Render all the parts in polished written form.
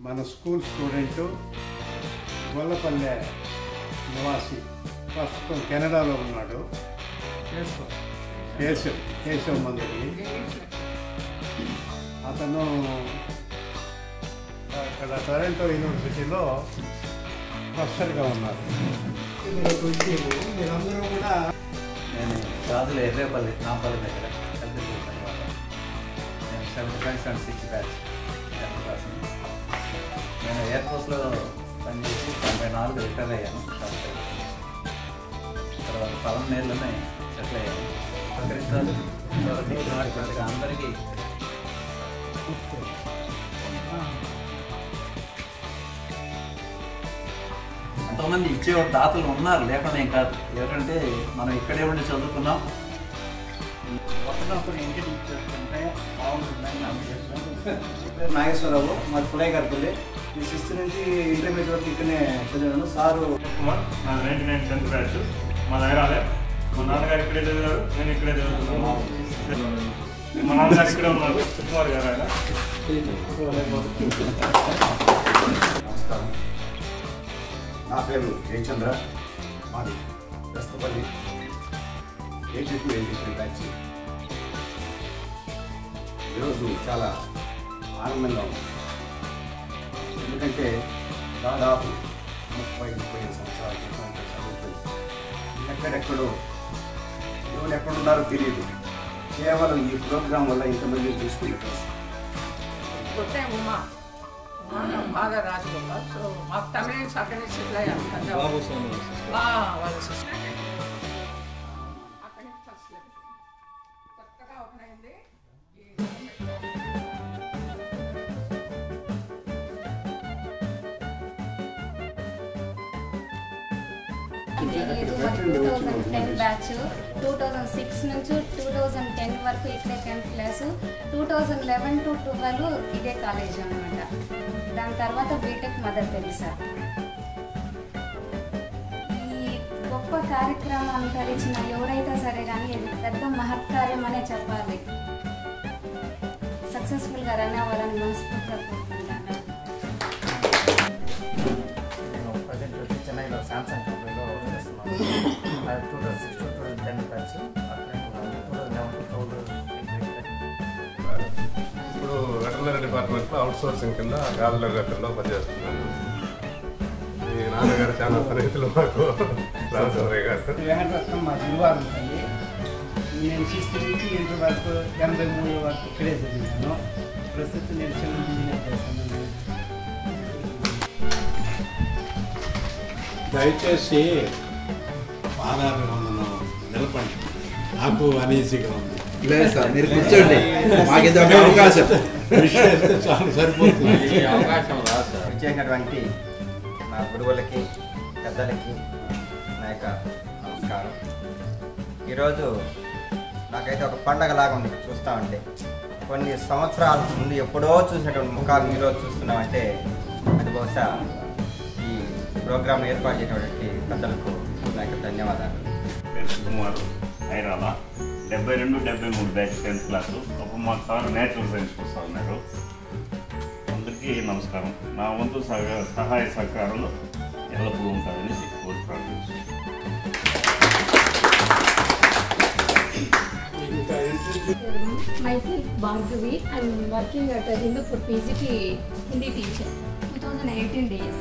మన school student Gollapalle నివాసి, ప్రస్తుతం కెనడాలో ఉన్నాడు. కేశవ్ మందరి. అతను అక్కడ టొరంటో యూనివర్సిటీలో ప్రొఫెసర్గా ఉన్నారు. మీరందరూ కూడా నేను రాజుల ఎర్రేపల్లి నాంపల్లి దగ్గర అనమాట. నేను 75-76 బ్యాచ్ నేను ఎయిర్ఫోర్స్లో పనిచేసి 94 రిటైర్ అయ్యాను. తర్వాత 11 ఏళ్ళలోనే సెటిల్ అయ్యాను. ఒకరిస్తారు అందరికీ ఎంతోమంది ఇచ్చేవారు దాతలు ఉన్నారు, లేకుండా ఏం కాదు. ఎవరంటే మనం ఇక్కడే ఉండి చదువుకున్నాం. ఒకటప్పుడు ఇంటికి ఇచ్చేస్తుంటే బాగుంటుందని నా ఉద్దేశం. నాగేశ్వరరావు, మాది పులైగారిపల్లి. ఈ 6th నుంచి ఇంటర్మీడియట్ వరకు ఇక్కడనే చదివాను. సారు కుమార్, నా 99 10th బ్యాచ్. మా నగరాలే. మా నాన్నగారు ఇక్కడే చదివారు, నేను ఇక్కడే చదువుతున్నాను. మా నాన్నగారు ఇక్కడే ఉన్నారు, కుమార్ గారు ఆయన. నమస్కారం, నా పేరు జయచంద్ర. మాది ప్రస్తుపల్లి 82-83 బ్యాచ్. ఈరోజు చాలా ఆనందంగా ఉంది. ఎందుకంటే దాదాపు 30-35 సంవత్సరాల క్రితం చదువుతుంది. ఎక్కడెక్కడో ఎవరు ఎక్కడున్నారో తెలియదు. కేవలం ఈ ప్రోగ్రాం వల్ల ఇంతమంది చూసుకునే పరిస్థితి. బాగా రాజగోపాల్. సో మాకు తమిళన్స్ అక్కడే సెటిల్ అయ్యాను. వాళ్ళ సిస్టర్ అక్కడి నుంచి ఫస్ట్ కొత్తగా ఓపెన్ అయింది. ఇది 2010 బ్యాచ్. 2006 నుంచి 2010 వరకు ఇక్కడే 10th క్లాసు. 2011 to 12 ఇదే కాలేజ్ అనమాట. దాని తర్వాత బీటెక్ మదర్ తెరిసా. ఈ గొప్ప కార్యక్రమాన్ని తరిచిన ఎవరైతే సరే కానీ ఇది పెద్ద మహత్కార్యం అనే చెప్పాలి. సక్సెస్ఫుల్గా రన్ అవ్వాలని మనస్ఫూర్తిగా కోరుకుంటున్నాను. ప్రజెంట్ వచ్చి చెన్నైలో శాంసంగ్ కంపెనీలో చేస్తున్నాను. 2006 to 2010 బ్యాచ్. 2011 ఇప్పుడు వెటర్నరీ డిపార్ట్మెంట్లో అవుట్ సోర్సింగ్ కింద గాజుల రేపల్లో పనిచేస్తున్నాను. మీ నాన్నగారు చాలా పరిస్థితులు మాకు రామచంద్రయ్య గారు. వెంకటరత్నం మా గురువారం ఉంటుంది. నేను 6th నుంచి 8 వరకు 83 వరకు ఇక్కడే చదివాను. ప్రస్తుతం నేను చిన్న బిజినెస్ చేస్తాను. దయచేసి పాదాభివందనం నిలపండి. నాకు అనీజీగా ఉంది. లేదు సార్, మీరు కూర్చోండి. మాకు ఇది ఒక అవకాశం. చాలా సరిపోతుంది. అవకాశం రాదు సార్. ఇచ్చేసినటువంటి నా గురువులకి, పెద్దలకి నా యొక్క నమస్కారం. ఈరోజు నాకైతే ఒక పండగలాగా ఉంది చూస్తూ ఉంటే. కొన్ని సంవత్సరాల ముందు ఎప్పుడో చూసినటువంటి ముఖాలు ఈరోజు చూస్తున్నామంటే అది బహుశా ఈ ప్రోగ్రామ్ ఏర్పాటు చేసినటువంటి పెద్దలకు నా యొక్క ధన్యవాదాలు. Kumar Irala 72-73 batch 10th class. అప్పుడు మా సార్ నేచురల్ సైన్స్ వస్తూ ఉన్నారు. అందరికీ నమస్కారం. నా వంతు సహాయ సహకారంలో ఎల్లప్పుడూ ఉంటారని కోరుకుంటున్నాను. Myself Bangvi. I'm working at a Hindupur PGP Hindi teacher. 2018 days.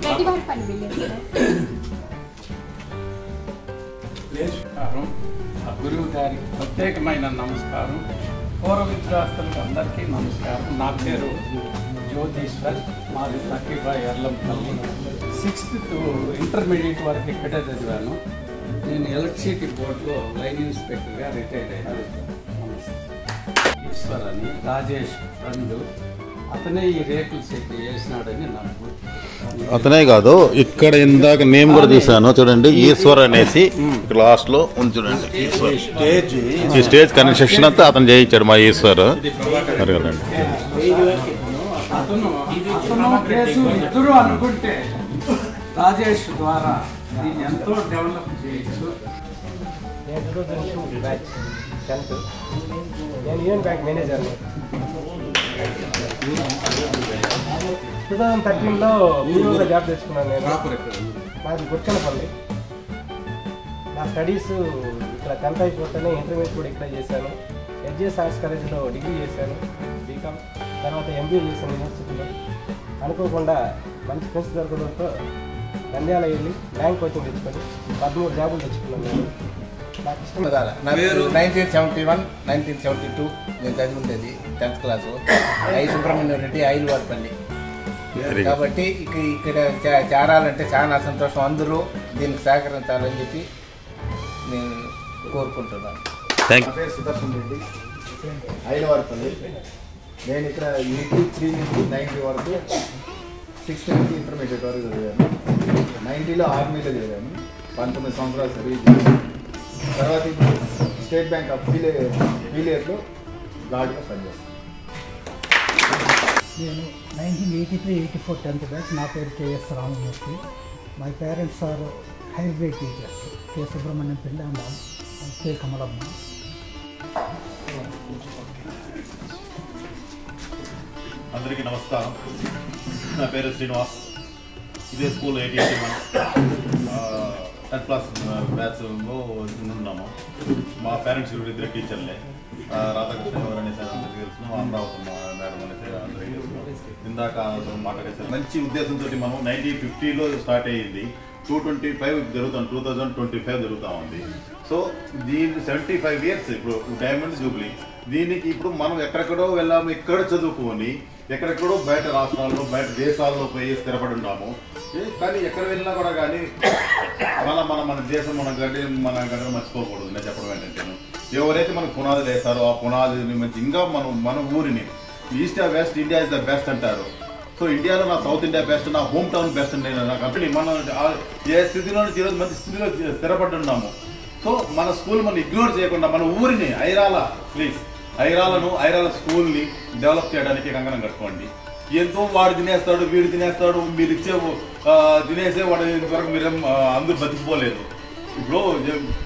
21 million. ఆ గురువు గారికి ప్రత్యేకమైన నమస్కారం. పూర్వ విద్యార్థులకు అందరికీ నమస్కారం. నా పేరు జ్యోతీశ్వర్. మాది 35 ఎర్లంపల్లి. 6th to ఇంటర్మీడియట్ వరకు ఇక్కడే చదివాను. నేను ఎలక్ట్రిసిటీ బోర్డులో లైన్ ఇన్స్పెక్టర్గా రిటైర్ అయ్యాను. ఈశ్వర్ అని రాజేష్ ఫ్రెండ్. అతనే ఈ రేకుల సెట్ వేసినాడని నాకు. అతనే కాదు, ఇక్కడ ఇందాక నేను కూడా చూసాను. చూడండి, ఈశ్వర్ అనేసి లాస్ట్ లో ఉంది చూడండి. ఈశ్వర్ ఈ స్టేజ్ కన్స్ట్రక్షన్ అంతా అతను చేయించాడు మా ఈశ్వర్. మరి కదండి. అతను ఇద్దరు అనుకుంటే రాజేష్ ద్వారా దీన్ని ఎంతో డెవలప్ చేయొచ్చు. నేను యూనియన్ బ్యాంక్ మేనేజర్. 2013లో మీరుగా జాబ్ తెచ్చుకున్నాను నేను. నాది గుర్చనపల్లి. నా స్టడీస్ ఇక్కడ 10th అయిపోతేనే ఇంటర్మీడియట్ కూడా ఇక్కడ చేశాను. ఎస్జేఎస్ ఆర్ట్స్ కాలేజీలో డిగ్రీ చేశాను, బీకామ్. తర్వాత ఎంబీఏ చేశాను యూనివర్సిటీలో. అనుకోకుండా మంచి ఫ్రెండ్స్ దొరకడంతో నంద్యాల వెళ్ళి బ్యాంక్ కోచింగ్ తెచ్చుకొని 13 జాబులు తెచ్చుకున్నాను నేను. నాకు ఇష్టం కదా. నా పేరు 1971, 1972 నేను చదివిండేది 10th class. I Subrahmanyam Reddy, Ailuvaripalli. కాబట్టి ఇక్కడ చేరాలంటే చాలా సంతోషం. అందరూ దీనికి సహకరించాలని చెప్పి నేను కోరుకుంటున్నాను. నా పేరు సుదర్శన్ రెడ్డి, ఐలువారిపల్లి. నేను ఇక్కడ 83 నుంచి 90 వరకు 6th నుంచి ఇంటర్మీడియట్ వరకు చదివాను. 90లో ఆర్మీలో చదివాను. 19 సంవత్సరాలు సర్వీస్ చేశాను. తర్వాత ఇప్పుడు స్టేట్ బ్యాంక్ ఆఫ్ ఫీలియర్లో గార్డ్గా పనిచేస్తాను. నేను 1983-84 10th బ్యాచ్. నా పేరు K S Ramamurthy. My parents are higher grade teachers, K Subrahmanyam Pilla and K Kamalamma. అందరికీ నమస్కారం. నా పేరు శ్రీనివాస్. ఇదే స్కూల్ 88 10th క్లాస్ బ్యాచ్లో ఉన్నాము. మా పేరెంట్స్ ఇద్దరు టీచర్లే. రాధాకృష్ణ గారు అనేసి అందరికీ తెలుసు, అమరావతి మేడం అనేసి అందరికీ తెలుసు. ఇందాక మాట్లాడేసారు. మంచి ఉద్దేశంతో మనం 1950లో స్టార్ట్ అయ్యింది. 225 జరుగుతాం, 2025 జరుగుతూ ఉంది. సో దీని 75 years ఇప్పుడు డైమండ్ జూబ్లీ. దీనికి ఇప్పుడు మనం ఎక్కడెక్కడో వెళ్ళాము, ఇక్కడ చదువుకొని ఎక్కడెక్కడో బయట రాష్ట్రాల్లో బయట దేశాల్లో పోయి స్థిరపడి ఉన్నాము. కానీ ఎక్కడ వెళ్ళినా కూడా కానీ మన దేశం మన గడ్డ మర్చిపోకూడదు. నేను చెప్పడం ఏంటంటే, ఎవరైతే మనకు పునాదులు వేస్తారో ఆ పునాదిని మంచి ఇంకా మన ఊరిని east west India is the best అంటారు. సో ఇండియాలో నా సౌత్ ఇండియా బెస్ట్, నా హోమ్ టౌన్ బెస్ట్ అంటే నా కంపెనీ. మనం ఏ స్థితిలో నుంచి ఈరోజు మంచి స్థితిలో స్థిరపడి ఉన్నాము. సో మన స్కూల్ మనం ఇగ్నోర్ చేయకుండా మన ఊరిని ఐరాల ఐరాల స్కూల్ని డెవలప్ చేయడానికి కంకణం కట్టుకోండి. ఎంతో వాడు తినేస్తాడు, వీడు తినేస్తాడు, మీరు ఇచ్చే తినేసే వాడు ఇంతవరకు మీరు అందరూ బతికిపోలేదు. ఇప్పుడు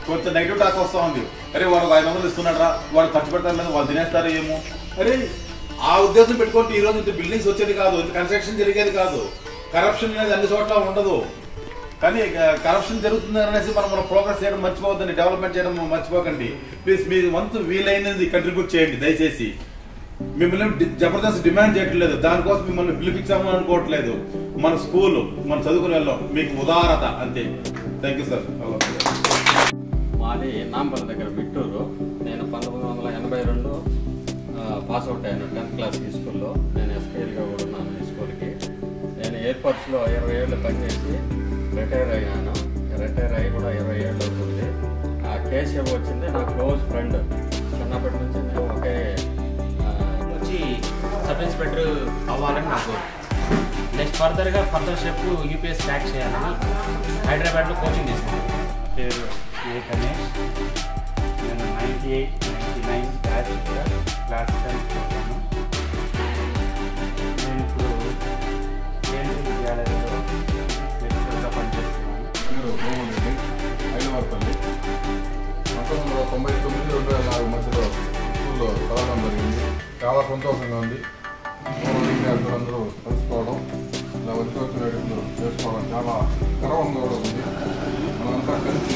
కొంచెం నెగిటివ్ టాక్ వస్తూ ఉంది. అరే వాడు 500 ఇస్తున్నాడు రా, వాడు ఖర్చు పెడతారు లేదా, వాళ్ళు తినేస్తారు ఏమో. అరే ఆ ఉద్దేశం పెట్టుకుంటే ఈరోజు ఇంత బిల్డింగ్స్ వచ్చేది కాదు, ఇంత కన్స్ట్రక్షన్ జరిగేది కాదు. కరప్షన్ అనేది అన్ని చోట్ల ఉండదు. కానీ కరప్షన్ జరుగుతుంది అనేసి మనం ప్రోగ్రెస్ చేయడం మర్చిపోవద్దండి, డెవలప్మెంట్ చేయడం మర్చిపోకండి. ప్లీజ్ మీ వంతు వీలైనది కంట్రిబ్యూట్ చేయండి దయచేసి. మిమ్మల్ని జబర్దస్త్ డిమాండ్ చేయట్లేదు, దానికోసం మిమ్మల్ని పిలిపించాము అనుకోవట్లేదు. మన స్కూల్ మనం చదువుకుని వెళ్ళాం, మీకు ఉదారత అంతే. Thank you sir. మాది నాంపల్లి దగ్గర బిట్టూరు. నేను 1982 పాస్అవుట్ అయ్యాను 10th క్లాస్ ఈ స్కూల్లో. నేను ఎస్కేఎల్గా కూడా ఉన్నాను ఈ స్కూల్కి. నేను ఎయిర్ఫోర్స్లో 20 ఏళ్ళు పనిచేసి రిటైర్ అయ్యాను. రిటైర్ అయ్యి కూడా 20 ఏళ్ళు అవుతుంది. ఆ కేశవ్ వచ్చింది నా క్లోజ్ ఫ్రెండ్. చిన్నప్పటి నుంచి మేము ఒకే వచ్చి సబ్ ఇన్స్పెక్టర్ అవ్వాలని నాకు. Next further step UPS crack చేయాలని హైదరాబాద్లో కోచింగ్ తీసుకున్నాను. పేరు ఏ గణేష్. నేను 98-99 బ్యాచ్ క్లాస్ 10th చదివాను. నేను ఇప్పుడు కేంద్రీయ విద్యాలయంలో లెక్చరర్గా పనిచేస్తున్నాను. ఐలువారిపల్లి 1999-2004 మధ్యలో స్కూల్లో చదవడం జరిగింది. చాలా సంతోషంగా ఉంది. విద్యార్థులందరూ కలుసుకోవడం, ఇలా వచ్చిన వేడుకలు చేసుకోవడం చాలా గర్వంగా ఉంది. మనంతా కలిసి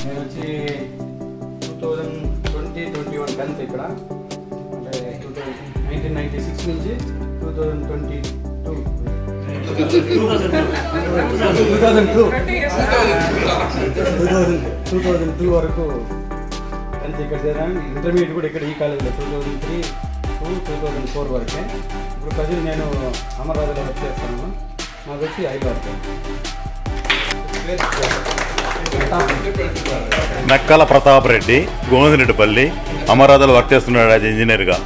నేను వచ్చి 2020-21 10th ఇక్కడ, అంటే 1996 నుంచి 2002 వరకు 10th ఇక్కడ చేరాను. ఇంటర్మీడియట్ కూడా ఇక్కడ ఈ కాలేజీలో 2003-2004 వరకే. ఇప్పుడు ప్రజలు నేను అమరావతిలో వర్క్ చేస్తాను. నాకు వచ్చి 5 వరకు. నక్కల ప్రతాప్ రెడ్డి, గోవిందరెడ్డిపల్లి, అమరావతిలో వర్క్ చేస్తున్నాడు యాజ్ ఇంజనీర్గా.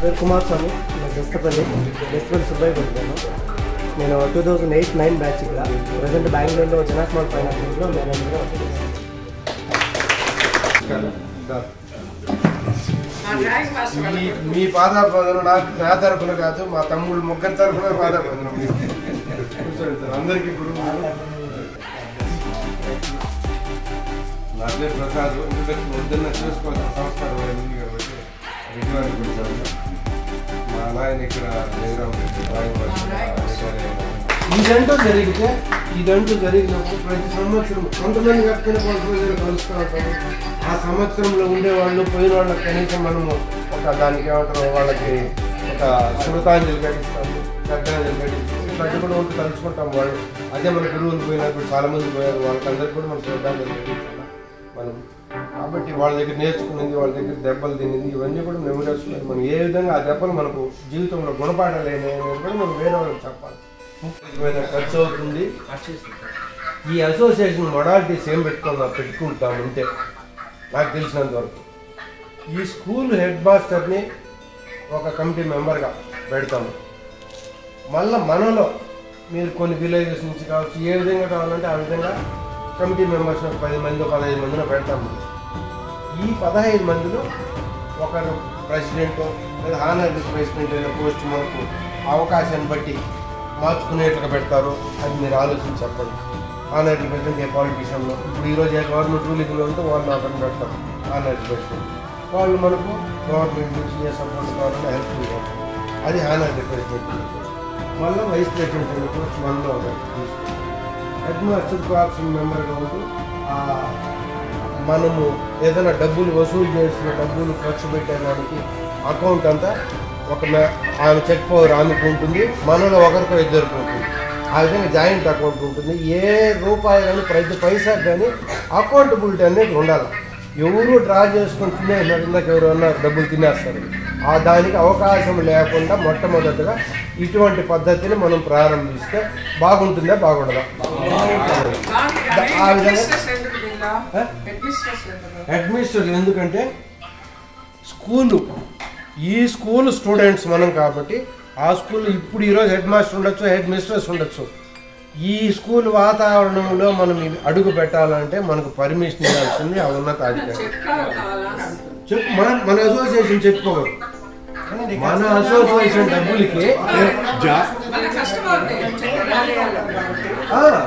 పేరు కుమార్ స్వామి, నేను దస్తపల్లి సుబ్బయ్య కొట్టాను. నేను 2008-09 బ్యాచ్ ఇక్కడ. ప్రజెంట్ బెంగళూరులో జనాస్మాల్ ఫైనాన్స్లో మేనేజర్గా వర్క్ చేస్తాను. మీ పాదాబంధనం నా తరఫున కాదు, మా తమ్ముళ్ళు ముగ్గురు తరఫున పాదాబంధనం. కూర్చోండి సార్. అందరికీ ఇప్పుడు నా పేరు ప్రసాద్. ఇంట్రడక్షన్ వద్దన్న చూసుకోవాల్సిన సంస్కారం ఉంది కాబట్టి విజయవాడకి వచ్చాను. మా నాయన ఇక్కడ ఇదంటూ జరిగినప్పుడు ప్రతి సంవత్సరం కొంతమంది కట్టుకుని కొంతమంది కలుస్తూ ఉంటారు. ఆ సంవత్సరంలో ఉండేవాళ్ళు పోయిన వాళ్ళకి కనీసం మనము ఒక దానికి ఏమంటారు వాళ్ళకి ఒక శుభాంజలి ఘటిస్తాము, శ్రద్ధాంజలి ఘటిస్తాము. ఇట్లాంటి కూడా ఉంటూ తలుచుకుంటాం వాళ్ళు. అదే మన గురువులు పోయినప్పుడు చాలా మంది పోయారు, వాళ్ళకందరికీ కూడా మనం శ్రద్ధాంజలి ఘటిస్తాం మనం. కాబట్టి వాళ్ళ దగ్గర నేర్చుకున్నది, వాళ్ళ దగ్గర దెబ్బలు తినింది, ఇవన్నీ కూడా మెమరీస్ మనం ఏ విధంగా ఆ దెబ్బలు మనకు జీవితంలో గుణపాఠాలేనే కూడా మనం వేరే వాళ్ళకి చెప్పాలి. ఖర్చు అవుతుంది. ఈ అసోసియేషన్ మొడాలిటీస్ ఏం పెట్టుకుంటామంటే నాకు తెలిసినంత వరకు ఈ స్కూల్ హెడ్ మాస్టర్ని ఒక కమిటీ మెంబర్గా పెడతాము. మళ్ళీ మనలో మీరు కొన్ని విలేజెస్ నుంచి కావచ్చు, ఏ విధంగా కావాలంటే ఆ విధంగా కమిటీ మెంబర్స్ 10 మంది 15 మందిలో పెడతాము. ఈ 15 మందిలో ఒకరు ప్రెసిడెంట్ లేదా హానరీ ప్రెసిడెంట్ అయిన పోస్ట్ మనకు అవకాశాన్ని బట్టి మార్చుకునేట్టుగా పెడతారు. అది మీరు ఆలోచించి చెప్పండి. హానరీ ప్రెసిడెంట్ ఏ పాలిటీషియన్లో ఇప్పుడు ఈరోజు ఏ గవర్నమెంట్ రూలింగ్లో ఉంటే వాళ్ళు అక్కడ పెడతారు హానరీ ప్రెసిడెంట్. వాళ్ళు మనకు గవర్నమెంట్ నుంచి ఏ సపోర్ట్ కావాలని హెల్ప్ చేయాలి. అది హానరీ ప్రెసిడెంట్. మళ్ళీ వైస్ ప్రెసిడెంట్ కూడా మనలో హెడ్ మాస్టర్ కోఆప్షన్ మెంబర్గా ఉంటూ మనము ఏదైనా డబ్బులు వసూలు చేసిన డబ్బులు ఖర్చు పెట్టడానికి అకౌంట్ అంతా ఒక ఆమె చెక్ పవర్ ఆమెకు ఉంటుంది, మనలో ఒకరికో ఇద్దరికి ఉంటుంది. ఆ విధంగా జాయింట్ అకౌంట్ ఉంటుంది. ఏ రూపాయి కానీ ప్రతి పైసా కానీ అకౌంటబిలిటీ అనేది ఉండాలి. ఎవరు డ్రా చేసుకొని తినేసినారు, ఇందాక ఎవరు అన్నారు డబ్బులు తినేస్తారు. ఆ దానికి అవకాశం లేకుండా మొట్టమొదటిగా ఇటువంటి పద్ధతిని మనం ప్రారంభిస్తే బాగుంటుందా బాగుండదా? ఆ విధంగా అడ్మినిస్ట్రేషన్ ఎందుకంటే ఈ స్కూల్ స్టూడెంట్స్ మనం కాబట్టి ఆ స్కూల్ ఇప్పుడు ఈరోజు హెడ్ మాస్టర్ ఉండొచ్చు, హెడ్ మిస్ట్రెస్ ఉండొచ్చు. ఈ స్కూల్ వాతావరణంలో మనం అడుగు పెట్టాలంటే మనకు పర్మిషన్ ఇవ్వాల్సింది ఆ ఉన్నతాధికారి. మన అసోసియేషన్ చెప్పుకోవాలి. మన అసోసియేషన్ డబ్బులకి అవును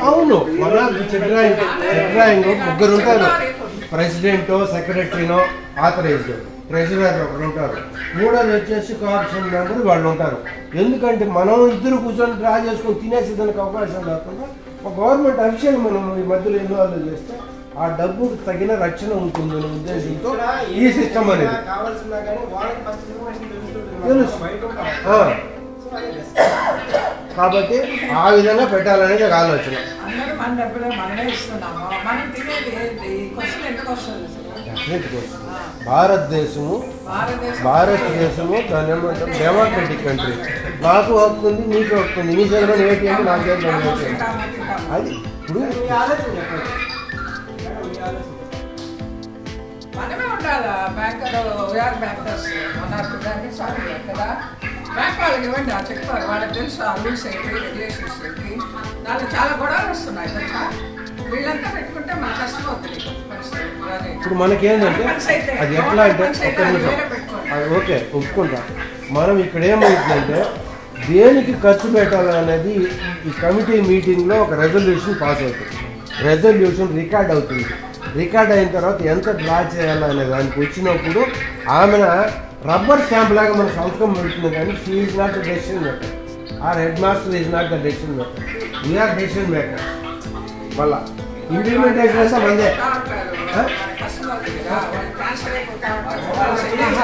అవును మన చెక్ డ్రాయింగ్ ముగ్గురు ఉంటారు. ప్రెసిడెంట్, సెక్రటరీనో, ఆథరైజ్డ్, ట్రెజరర్ ఒకరు ఉంటారు. మూడోది వచ్చేసి కోఆప్షన్ మెంబర్ వాళ్ళు ఉంటారు. ఎందుకంటే మనం ఇద్దరు కూర్చొని డ్రా చేసుకొని తినేసేదానికి అవకాశం లేకుండా ఒక గవర్నమెంట్ అఫీషియల్ మనం ఈ మధ్యలో ఇన్వాల్వ్ చేస్తే ఆ డబ్బుకు తగిన రక్షణ ఉంటుందనే ఉద్దేశంతో ఈ సిస్టమ్ అనేది తెలుసు. కాబట్టి ఆ విధంగా పెట్టాలనేది ఒక ఆలోచన. భారతదేశము దాని ఏమంటారు డెమోక్రటిక్ కంట్రీ. నాకు హక్కు ఉంది, నీకు హక్కు ఉంది. నీ చేతిలో ఏటీఎం, నా చేతిలో ఏటీఎం. అది ఇప్పుడు మనమే ఉండాలా బ్యాంకర్, వీఆర్ బ్యాంకర్స్ కదా. బ్యాంక్ వాళ్ళకి ఇవ్వండి, ఆ చెప్తారు. వాళ్ళకి తెలుసు ఆ రూల్స్ ఏంటి, రెగ్యులేషన్స్ ఏంటి. దాంట్లో చాలా గొడవలు వస్తున్నాయి తెలుసా. వీళ్ళంతా పెట్టుకుంటే మన కష్టం అవుతుంది. ఇప్పుడు మనకేంటంటే అది ఎట్లా అంటే ఒక్క నిమిషం అది ఓకే ఒప్పుకుంటా. మనం ఇక్కడ ఏమవుతుందంటే దేనికి ఖర్చు పెట్టాలనేది ఈ కమిటీ మీటింగ్లో ఒక రెజల్యూషన్ పాస్ అవుతుంది. రెజల్యూషన్ రికార్డ్ అవుతుంది. రికార్డ్ అయిన తర్వాత ఎంత డ్రా చేయాలనే దానికి వచ్చినప్పుడు ఆమె రబ్బర్ స్టాంప్ లాగా మన సంతకం పెడుతుంది. కానీ she is not the decision maker. Our head master is not the decision maker. We are decision maker. మళ్ళా ఇంప్లిమెంటేషన్ అంతా మందే.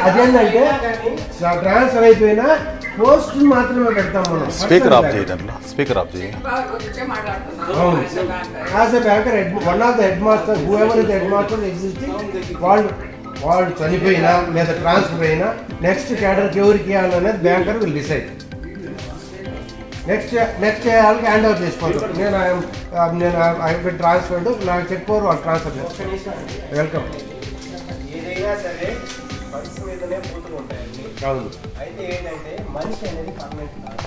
అదేంటంటే ట్రాన్స్ఫర్ అయిపోయినా పోస్ట్ మాత్రమే పెడతాం మనం. స్పీకర్ ఆఫ్ చేయడం, స్పీకర్ ఆఫ్ చేయండి. అవును, as a banker one of the head master whoever is head master existing వాళ్ళు చనిపోయినా లేదా ట్రాన్స్ఫర్ అయినా నెక్స్ట్ క్యాడర్కి ఎవరికి ఇవ్వాలనేది బ్యాంకర్ విల్ డిసైడ్. నెక్స్ట్ వాళ్ళకి హ్యాండ్ ఓవర్ చేసుకుంటారు. నేను ట్రాన్స్ఫర్డ్ నాకు చెప్పారు వాళ్ళు ట్రాన్స్ఫర్ చేస్తారు. వెల్కమ్. ఏదైనా సరే ఫండ్స్ మీదనే పోతూ ఉంటాయండి. అవును. అయితే ఏంటంటే మనిషి అనేది పర్మనెంట్ కాదు.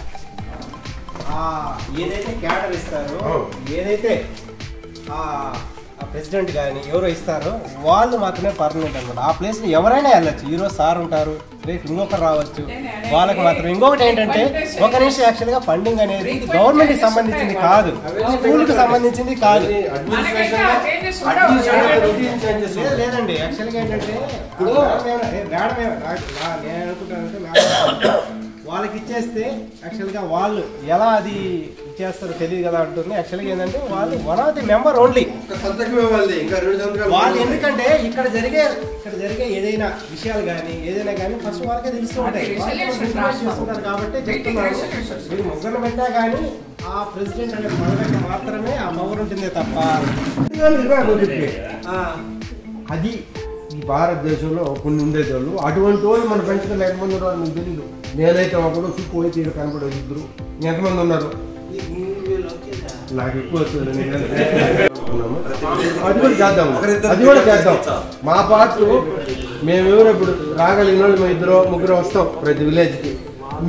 ఏదైతే క్యాడర్ ఇస్తారో, ఏదైతే ప్రెసిడెంట్ కానీ ఎవరో ఇస్తారో వాళ్ళు మాత్రమే పర్మనెంట్ అనమాట. ఆ ప్లేస్లో ఎవరైనా వెళ్ళచ్చు. ఈరోజు సార్ ఉంటారు, రేపు ఇంకొకరు రావచ్చు, వాళ్ళకి మాత్రం. ఇంకొకటి ఏంటంటే ఒక నిమిషం యాక్చువల్గా ఫండింగ్ అనేది గవర్నమెంట్కి సంబంధించింది కాదు, స్కూల్కి సంబంధించింది కాదు. లేదండి, యాక్చువల్గా ఏంటంటే ఇప్పుడు నేను అనుకుంటానంటే వాళ్ళకి ఇచ్చేస్తే యాక్చువల్గా వాళ్ళు ఎలా అది ఇచ్చేస్తారో తెలియదు కదా అంటుంది. యాక్చువల్గా ఏంటంటే వాళ్ళు one of the member only వాళ్ళు. ఎందుకంటే ఇక్కడ జరిగే ఏదైనా విషయాలు కానీ ఏదైనా కానీ ఫస్ట్ వాళ్ళకే తెలుస్తూ ఉంటాయి చూస్తుంటారు కాబట్టి చెప్తున్నారు. మీరు ముగ్గురు పెట్టా కానీ ఆ ప్రెసిడెంట్ అనే పదవికి మాత్రమే ఆ పవర్ ఉంటుంది తప్ప అది ఈ భారతదేశంలో కొన్ని ఉండేవాళ్ళు. అటువంటి వాళ్ళు మన పెంచడం ఎంతమంది ఉన్నారు మీకు తెలియదు. నేనైతే ఒకడు సుక్కు పోయి తీరు కనపడేది ఇద్దరు. ఎంతమంది ఉన్నారు నాకు ఎక్కువ వస్తుంది. అది కూడా చేద్దాం. మా పార్టీ మేమెవరు ఇప్పుడు రాగలిగిన వాళ్ళు మేము ఇద్దరు ముగ్గురు వస్తాం ప్రతి విలేజ్కి.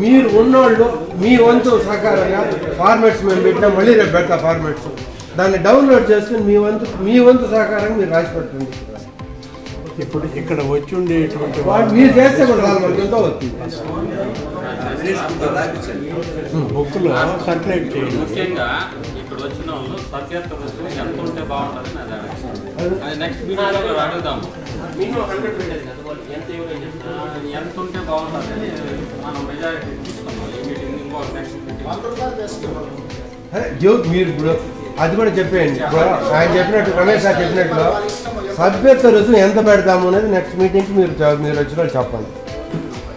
మీరు ఉన్నోళ్ళు మీ వంతు సహకారంగా ఫార్మాట్స్ మేము పెట్టినా మళ్ళీ రేపు పెడతా ఫార్మాట్స్. దాన్ని డౌన్లోడ్ చేసుకుని మీ వంతు సహకారంగా మీరు రాసి పెట్టండి. ఇప్పుడు ఇక్కడ వచ్చి ఉండేటువంటి మీరు చేస్తే కూడా మనకి ఎంతో వస్తుంది. బుక్లో సర్క్యులేట్ చేయండి. ముఖ్యంగా ఇక్కడ వచ్చిన వాళ్ళు సత్యత్వ రుసుము ఎంత ఉంటే బాగుంటుంది అది నెక్స్ట్ వీడియోలో అడుగుదాము. ఎంత ఉంటే బాగుంటుంది మనం మెజారిటీ తీసుకున్నాం ఈ మీటింగ్. ఇంకో నెక్స్ట్ మీటింగ్ మీరు ఇప్పుడు అది కూడా చెప్పేయండి. ఆయన చెప్పినట్టు రమేష్ సార్ చెప్పినట్లు సభ్యత్వ రుసుము ఎంత పెడతాము అనేది నెక్స్ట్ మీటింగ్కి మీరు వచ్చిన చెప్పండి.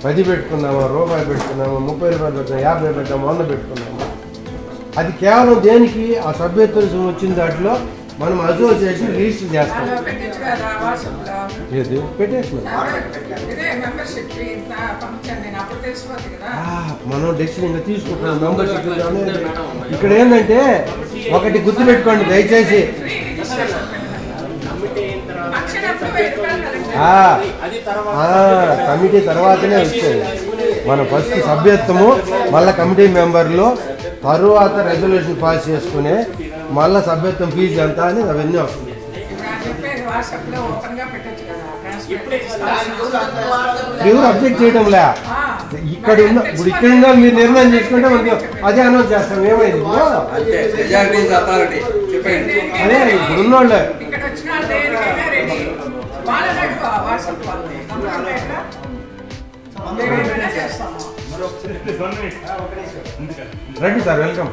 10 పెట్టుకుందామా, రూపాయి పెట్టుకుందామా, 30 రూపాయలు పెడతాం, 50 పెడతాం, 100 పెట్టుకుందామా. అది కేవలం దేనికి ఆ సభ్యత్వ రుసుము వచ్చిన దాంట్లో మనం అసోసియేషన్ రిజిస్టర్ చేస్తాం. ఏది పెట్టేసిన మనం డెసిషన్ ఇంకా తీసుకుంటాం. మెంబర్షిప్ ఇక్కడ ఏంటంటే ఒకటి గుర్తుపెట్టుకోండి దయచేసి, కమిటీ తర్వాతనే వస్తుంది. మనం ఫస్ట్ సభ్యత్వము, మళ్ళీ కమిటీ మెంబర్లు, తరువాత రెజల్యూషన్ పాస్ చేసుకునే, మళ్ళీ సభ్యత్వం ఫీజు ఎంత అని అవన్నీ వస్తుంది. ఎవరు అబ్జెక్ట్ చేయడంలే. ఇక్కడ ఉన్న ఇప్పుడు ఇక్కడ ఉన్న మీరు నిర్ణయం చేసుకుంటే మనకి అదే అనౌన్స్ చేస్తాం. ఏమైంది అదే ఇప్పుడు ఉన్నోళ్ళే రండి సార్, వెల్కమ్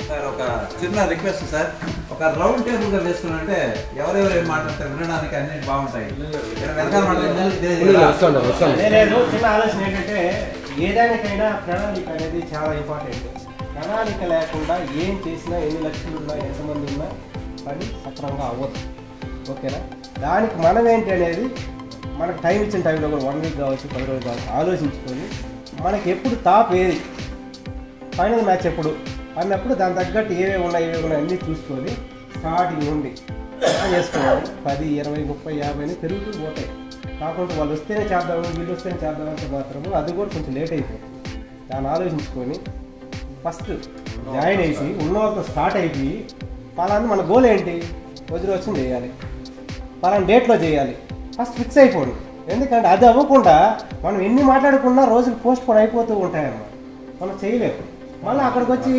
సార్. ఒక చిన్న రిక్వెస్ట్ సార్, ఒక రౌండ్ టేబుల్ గా వేసుకున్నంటే ఎవరెవరు ఏం మాట్లాడతారు వినడానికి అన్ని బాగుంటాయి. చిన్న ఆలోచన ఏంటంటే ఏదానికైనా ప్రణాళిక అనేది చాలా ఇంపార్టెంట్. ప్రణాళిక లేకుండా ఏం చేసినా, ఎన్ని లక్షలు ఉన్నా, ఎంతమంది ఉన్నా పని సక్రమంగా అవ్వదు. ఓకేనా? దానికి మనం ఏంటి అనేది మనకు టైం ఇచ్చిన టైంలో కూడా 1 వీక్ కావచ్చు, 10 రోజులు కావచ్చు ఆలోచించుకొని మనకి ఎప్పుడు టాప్ ఏది, ఫైనల్ మ్యాచ్ ఎప్పుడు అన్నప్పుడు దాని తగ్గట్టు ఏవే ఉన్నాయి అన్నీ చూసుకొని స్టార్టింగ్ నుండి చేసుకోవాలి. 10, 20, 30, 50 పెరుగుతూ పోతాయి. కాకుండా వాళ్ళు వస్తేనే చేద్దాము, వీళ్ళు వస్తేనే చేద్దామంటే మాత్రము అది కూడా కొంచెం లేట్ అయిపోతుంది. దాన్ని ఆలోచించుకొని ఫస్ట్ జాయిన్ అయ్యి ఉన్న వాళ్ళతో స్టార్ట్ అయిపోయి పలానా మన గోల్ ఏంటి, వజ్రోత్సవం చేయాలి, పలానా డేట్లో చేయాలి, ఫస్ట్ ఫిక్స్ అయిపోండి. ఎందుకంటే అది అవ్వకుండా మనం ఎన్ని మాట్లాడుకున్నా రోజులు పోస్ట్ పోన్ అయిపోతూ ఉంటాయన్నమాట. మనం చేయలేము. మళ్ళీ అక్కడికి వచ్చి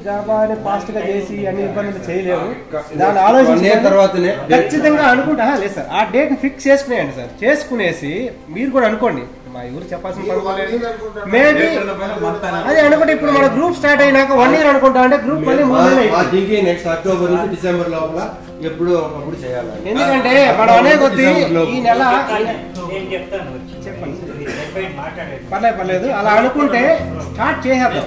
గాబాని ఫాస్ట్గా చేసి అన్ని ఇబ్బందులు చేయలేము. దాన్ని ఆలోచించిన తర్వాతనే ఖచ్చితంగా అనుకుంటా లేదు సార్, ఆ డేట్ని ఫిక్స్ చేసుకునేయండి సార్. చేసుకునేసి మీరు కూడా అనుకోండి, మా ఊరు చెప్పాల్సిన మేబీ అదే అనుకుంటే ఇప్పుడు మన గ్రూప్ స్టార్ట్ అయినాక 1 year అనుకుంటా అంటే గ్రూప్ మళ్ళీ నెక్స్ట్ అక్టోబర్ నుంచి డిసెంబర్ లోపల ఎప్పుడు ఒకప్పుడు చేయాలి. ఎందుకంటే మనం అనే కొద్ది ఈ నెల చెప్పండి పర్లేదు అలా అనుకుంటే స్టార్ట్ చేసేద్దాం.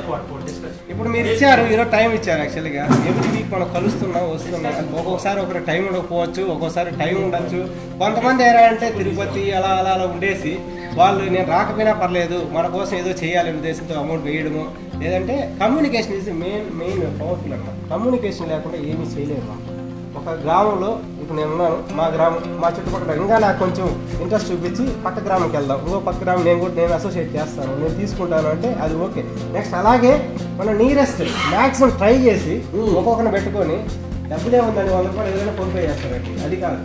ఇప్పుడు మీరు ఇచ్చారు, ఈరోజు టైం ఇచ్చారు. యాక్చువల్గా ఎవ్రీ వీక్ మనం కలుస్తున్నాం, వస్తున్నాం. ఒక్కొక్కసారి ఒకరు టైం ఉండకపోవచ్చు, ఒక్కోసారి టైం ఉండొచ్చు. కొంతమంది ఏరంటే తిరుపతి అలా అలా అలా ఉండేసి వాళ్ళు నేను రాకపోయినా పర్లేదు మన కోసం ఏదో చేయాలనే ఉద్దేశంతో అమౌంట్ వేయడము. లేదంటే కమ్యూనికేషన్ ఈజ్ మెయిన్ పవర్ఫుల్ అన్నమాట. కమ్యూనికేషన్ లేకుండా ఏమీ చేయలేము. ఒక గ్రామంలో ఇప్పుడు నేను ఉన్నాను, మా గ్రామం మా చుట్టుపక్కల ఇంకా నాకు కొంచెం ఇంట్రెస్ట్ చూపించి పక్క గ్రామంకి వెళ్దాం, ఇంకో పక్క గ్రామం నేను అసోసియేట్ చేస్తాను, నేను తీసుకుంటాను అంటే అది ఓకే. నెక్స్ట్ అలాగే మనం నియరెస్ట్ మ్యాక్సిమం ట్రై చేసి ఒక్కొక్కరిని పెట్టుకొని డబ్బులే ఉందండి 100 రూపాయలు ఏదైనా ఫోన్పే చేస్తారండి, అది కాదు.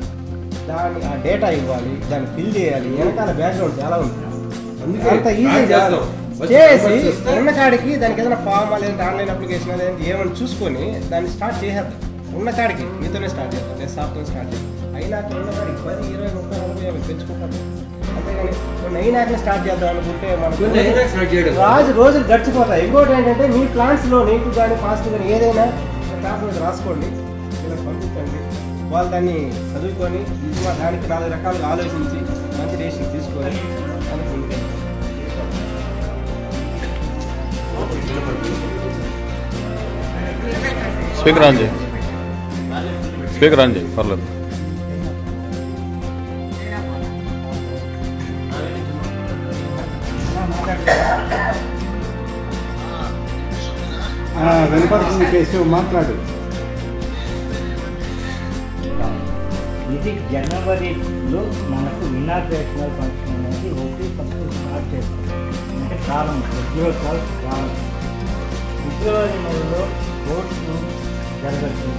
దాన్ని ఆ డేటా ఇవ్వాలి, దాన్ని ఫిల్ చేయాలి, వెనకాల బ్యాక్గ్రౌండ్ చాలా ఉంది. అంత ఈజీ కాదు. చేసి ఉన్న కాడికి దానికి ఏదైనా ఫామ్ లేదంటే ఆన్లైన్ అప్లికేషన్ లేదంటే ఏమైనా చూసుకొని దాన్ని స్టార్ట్ చేసేద్దాం. ఉన్న కాడికి మీతోనే స్టార్ట్ చేద్దాం, నేను సాఫ్ట్వేర్ స్టార్ట్ చేద్దాం. అయినా ఉన్న కాడికి 10, 20, 30, 40 పెంచుకుంటాను. అంతేగాని కొన్ని అయినాకనే స్టార్ట్ చేద్దాం అనుకుంటే మనకు రోజులు గడిచిపోతాయి. ఇంకోటి ఏంటంటే మీ ప్లాన్స్లో నీకు కానీ ఫాస్ట్ కానీ ఏదైనా టాబ్లెట్ రాసుకోండి, ఇలా పంపించండి. వాళ్ళు దాన్ని చదువుకొని దానికి 4 రకాలుగా ఆలోచించి మంచి డెసిషన్ తీసుకొని అనుకుంటే స్పీకర్ ఆన్ చేయి, స్పీకర్ ఆన్ చేయి, పర్లేదు. వినపడుతుంది కేసు, మాట్లాడు. ఇది జనవరిలో మనకు ఇనాగ్రేషనల్ ఫంక్షన్ అనేది ఫస్ట్ స్టార్ట్ చేస్తాం. అంటే ప్రారంభం ఫిబ్రవరి ప్రారంభం. ఫిబ్రవరి నెలలో స్పోర్ట్స్ జరగచ్చు,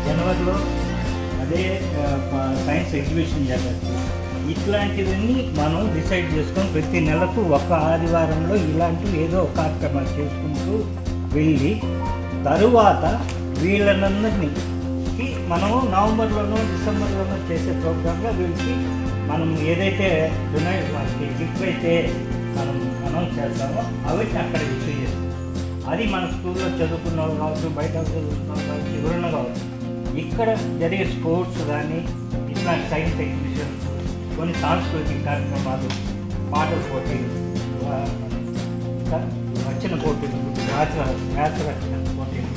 జనవరిలో అదే సైన్స్ ఎగ్జిబిషన్ జరగచ్చు. ఇట్లాంటివన్నీ మనం డిసైడ్ చేసుకొని ప్రతి నెలకు ఒక ఆదివారంలో ఇలాంటివి ఏదో ఒక కార్యక్రమాలు చేసుకుంటూ వెళ్ళి తరువాత వీళ్ళనందరినీ మనం నవంబర్లోనో డిసెంబర్లోనో చేసే ప్రోగ్రాంగా వీళ్ళకి మనం ఏదైతే వాళ్ళకి గిఫ్ట్ అయితే మనం అనౌన్స్ చేస్తామో అవన్నీ అక్కడ ఇష్యూ చేస్తాం. అది మన స్కూల్లో చదువుకున్న వాళ్ళు కావచ్చు, బయట చదువుకున్న వాళ్ళు కావచ్చు, ఎవరన్నా కావచ్చు. ఇక్కడ జరిగే స్పోర్ట్స్ కానీ ఇట్లాంటి సైన్స్ ఎగ్జిబిషన్స్, కొన్ని సాంస్కృతిక కార్యక్రమాలు, పాటల పోటీలు, రచన పోటీలు, వ్యాస రచన పోటీలు,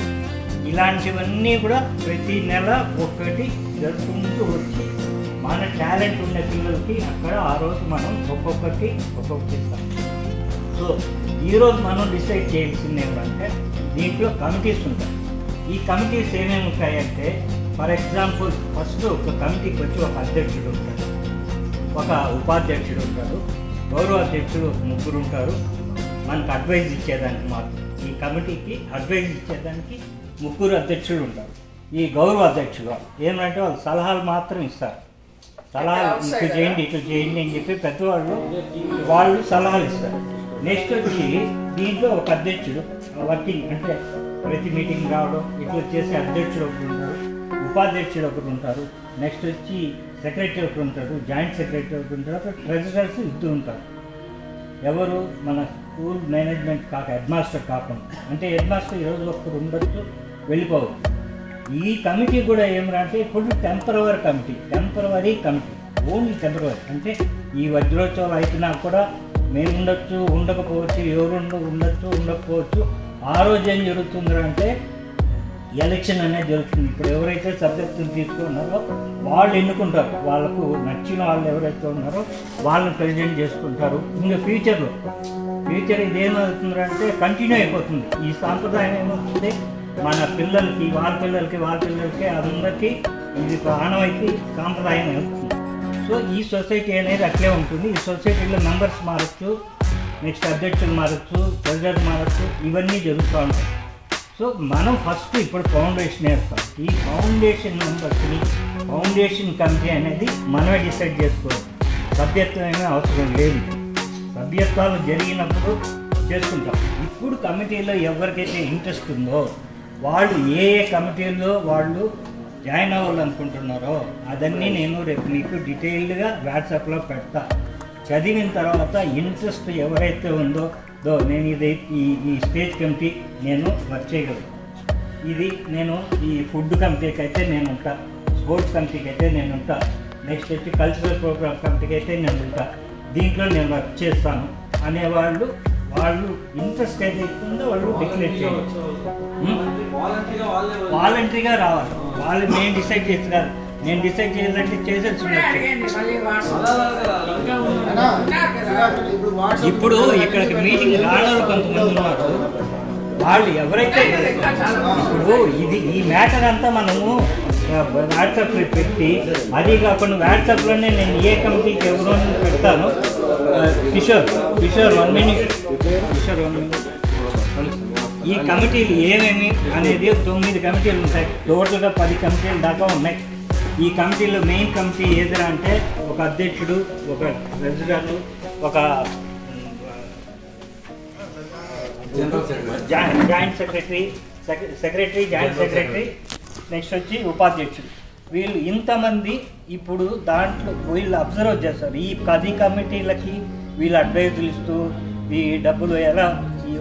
ఇలాంటివన్నీ కూడా ప్రతి నెల ఒకటి జరుపుకుంటూ వచ్చి మన టాలెంట్ ఉన్న పిల్లలకి అక్కడ ఆ రోజు మనం ఒక్కొక్కటి ఇస్తాం. సో ఈరోజు మనం డిసైడ్ చేయాల్సింది ఏమంటే దీంట్లో కమిటీస్ ఉంటాయి. ఈ కమిటీస్ ఏమేమి ఉంటాయంటే ఫర్ ఎగ్జాంపుల్ ఫస్ట్ ఒక కమిటీకి వచ్చి ఒక అధ్యక్షుడు ఉంటాడు, ఒక ఉపాధ్యక్షుడు ఉంటాడు, గౌరవ అధ్యక్షుడు 3 ఉంటారు. మనకు అడ్వైజ్ ఇచ్చేదానికి మాత్రం ఈ కమిటీకి అడ్వైజ్ ఇచ్చేదానికి 3 అధ్యక్షులు ఉంటారు. ఈ గౌరవ అధ్యక్షులు ఏమంటే వాళ్ళు సలహాలు మాత్రం ఇస్తారు. సలహాలు ఇటు చేయండి అని చెప్పి పెద్దవాళ్ళు వాళ్ళు సలహాలు ఇస్తారు. నెక్స్ట్ వచ్చి దీంట్లో ఒక అధ్యక్షుడు వర్కింగ్ అంటే ప్రతి మీటింగ్ రావడం ఇట్లా చేసే అధ్యక్షుడు ఒకరు ఉంటారు, ఉపాధ్యక్షుడు ఒకరు ఉంటారు, నెక్స్ట్ వచ్చి సెక్రటరీ ఒకరు ఉంటారు, జాయింట్ సెక్రటరీ ఒకరు ఉంటారు, ట్రెజరర్స్ 2 ఉంటారు. ఎవరు మన స్కూల్ మేనేజ్మెంట్ హెడ్ మాస్టర్ కాకుండా, అంటే హెడ్ మాస్టర్ ఈరోజు ఒకరు ఉండొచ్చు, వెళ్ళిపోవచ్చు. ఈ కమిటీ కూడా ఏమంటే ఇప్పుడు టెంపరవరీ కమిటీ, ఓన్లీ టెంపరవరీ. అంటే ఈ వజ్రోత్సవాలు అయినా కూడా మేము ఉండొచ్చు, ఉండకపోవచ్చు, ఎవరు ఉండొచ్చు, ఉండకపోవచ్చు. ఆ రోజు ఏం జరుగుతుందంటే ఎలక్షన్ అనేది జరుగుతుంది. ఇప్పుడు ఎవరైతే సబ్జెక్టులు తీసుకున్నారో వాళ్ళు ఎన్నుకుంటారు, వాళ్ళకు నచ్చిన వాళ్ళు ఎవరైతే ఉన్నారో వాళ్ళని ప్రెజెంట్ చేసుకుంటారు. ఇంకా ఫ్యూచర్ ఇదేమవుతుందంటే కంటిన్యూ అయిపోతుంది. ఈ సాంప్రదాయం ఏమవుతుంది మన పిల్లలకి వాళ్ళ పిల్లలకి అందరికీ ఇది ఆనవాయితీ సాంప్రదాయం అవుతుంది. సో ఈ సొసైటీ అనేది అట్లే ఉంటుంది. ఈ సొసైటీలో మెంబర్స్ మారచ్చు, నెక్స్ట్ అధ్యక్షులు మారచ్చు, ట్రెజరర్ మారచ్చు, ఇవన్నీ జరుగుతూ ఉంటాయి. సో మనం ఫస్ట్ ఇప్పుడు ఫౌండేషన్ వేస్తాం. ఈ ఫౌండేషన్ మెంబర్స్ని ఫౌండేషన్ కమిటీ అనేది మనమే డిసైడ్ చేసుకోవాలి. సభ్యత్వం ఏమీ అవసరం లేదు, సభ్యత్వాలు జరిగినప్పుడు చేసుకుంటాం. ఇప్పుడు కమిటీలో ఎవరికైతే ఇంట్రెస్ట్ ఉందో వాళ్ళు ఏ కమిటీల్లో వాళ్ళు జాయిన్ అవ్వాలనుకుంటున్నారో అదన్నీ నేను రేపు మీకు డీటెయిల్డ్గా వాట్సాప్లో పెడతా. చదివిన తర్వాత ఇంట్రెస్ట్ ఎవరైతే ఉందో నేను ఈ స్టేజ్ కమిటీ నేను వర్క్ చేయగలను. ఇది నేను ఈ ఫుడ్ కమిటీకి అయితే నేను ఉంటా, స్పోర్ట్స్ కమిటీకి అయితే నేను ఉంటా, నెక్స్ట్ వచ్చి కల్చరల్ ప్రోగ్రామ్ కమిటీకి అయితే నేను ఉంటా, దీంట్లో నేను వర్క్ చేస్తాను అనేవాళ్ళు వాళ్ళు ఇంట్రెస్ట్ ఏదైతే ఉందో వాళ్ళు డిక్లేర్ చేయవచ్చు. వాలంటరీగా రావాలి. వాళ్ళు నేను డిసైడ్ చేస్తున్నారు, నేను డిసైడ్ చేయాలంటే చేసేసి. ఇప్పుడు ఇక్కడికి మీటింగ్ రావడం కొంతమంది ఉన్నారు, వాళ్ళు ఎవరైతే ఇప్పుడు ఈ మ్యాటర్ అంతా మనము వాట్సాప్లో పెట్టి, అది కాకుండా వాట్సాప్లోనే నేను ఏ కమిటీకి ఎవరో పెడతాను. కిషోర్ 1 minute. ఈ కమిటీలు ఏమేమి అనేది 9 కమిటీలు ఉంటాయి. టోటల్గా 10 కమిటీలు దాకా ఉన్నాయి. ఈ కమిటీలో మెయిన్ కమిటీ ఏదైనా అంటే ఒక అధ్యక్షుడు, ఒక ప్రెసిడెంట్, ఒక joint secretary, joint secretary, next వచ్చి ఉపాధ్యక్షుడు. వీళ్ళు ఇంతమంది ఇప్పుడు దాంట్లో వీళ్ళు అబ్జర్వ్ చేస్తారు. ఈ 10 కమిటీలకి వీళ్ళు అడ్వైజులు ఇస్తూ ఈ డబ్బులు ఎలా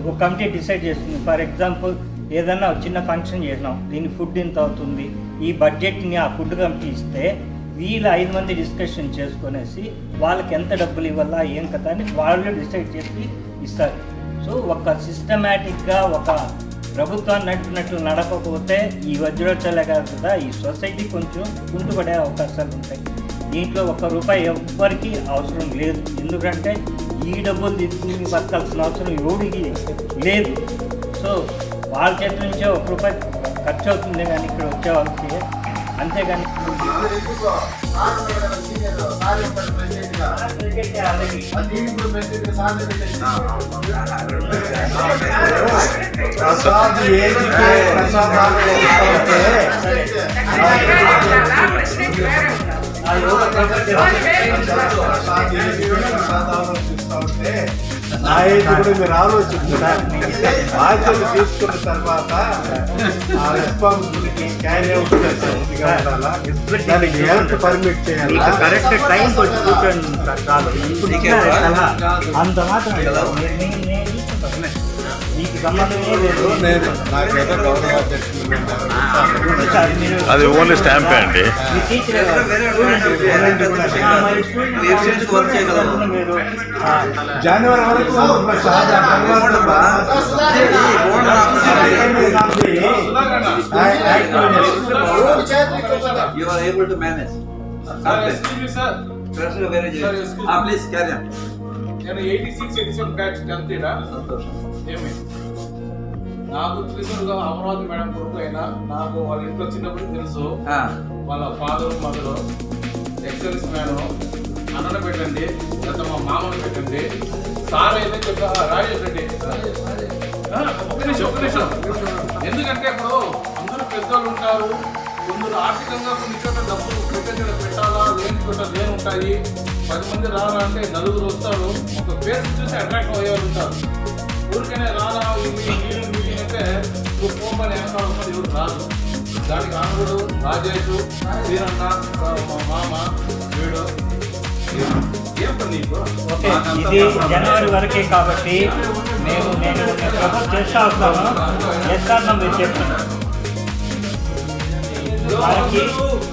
ఒక కమిటీ డిసైడ్ చేస్తుంది. ఫర్ ఎగ్జాంపుల్ ఏదన్నా చిన్న ఫంక్షన్ చేసినాం, దీని ఫుడ్ ఎంత అవుతుంది, ఈ బడ్జెట్ని ఆ ఫుడ్ కమిటీ ఇస్తే వీళ్ళు 5 మంది డిస్కషన్ చేసుకునేసి వాళ్ళకి ఎంత డబ్బులు ఇవ్వాలా ఏం కదా అని వాళ్ళు డిసైడ్ చేసి ఇస్తారు. సో ఒక సిస్టమేటిక్గా ఒక ప్రభుత్వాన్ని నడిపినట్లు నడపకపోతే ఈ వజ్రోత్సవాలే కాదు కదా, ఈ సొసైటీ కొంచెం కుంటుపడే అవకాశాలు ఉంటాయి. దీంట్లో ₹1 ఎవ్వరికి అవసరం లేదు. ఎందుకంటే ఈ డబ్బులు తీసుకుని బతకాల్సిన అవసరం ఎవరికి లేదు. సో వాళ్ళ చేతి నుంచే ₹1 ఖర్చు అవుతుంది కానీ ఇక్కడ వచ్చే వాళ్ళకి, అంతేగాని నాయకుడు మీరు ఆలోచించారు. బాధ్యతలు తీసుకున్న తర్వాత ఆ రెస్పాన్సిబిలిటీ క్యారీ అవుట్ దానికి హెల్త్ పర్మిట్ చేయాలి. కరెక్ట్ టైం అంత మాత్రం మీకు సంబంధమే లేదు. అది ఓన్లీ స్టాంపే అండి. జనవరి వరకు you are able to manage. Please carry on. నేను 86-87 బ్యాచ్ 10th ఇడా ఏమి నాకు తెలిసినగా అమరావతి మేడం కొడుకు అయినా నాకు వాళ్ళ ఇంట్లో చిన్నప్పుడు తెలుసు. వాళ్ళ ఫాదర్ మదర్ ఎక్సలెన్స్ మ్యాన్ అన్నను పెట్టండి, లేదా మా మామను పెట్టండి. సార్ అయితే చెప్పా రాజేష్ రెడ్డి ఒక్క నిమిషం. ఎందుకంటే ఇప్పుడు అందరూ పెద్దోళ్ళు ఉంటారు, కొందరు ఆర్థికంగా కొన్ని చోట్ల డబ్బులు పెట్టాలా, లేని చోట లేని ఉంటాయి. 10 మంది రాలా అంటే 9 వస్తారు. ఒక పేరు చూసి అట్రాక్ట్ అయ్యేవాళ్ళు ఉంటారు. ఊరికనే రాలా మీటింగ్ అంటే నువ్వు పోమని వెనకాల వస్తారు, ఎవరు రాదు. దానికి ఆనుడు రాజేష్, వీరన్న, మా మామ, వీడు ఏం పని నీకు. ఇది జనవరి వరకే కాబట్టి నేను ప్రపోజ్ చేస్తా వస్తాను. మీరు చెప్తున్నాను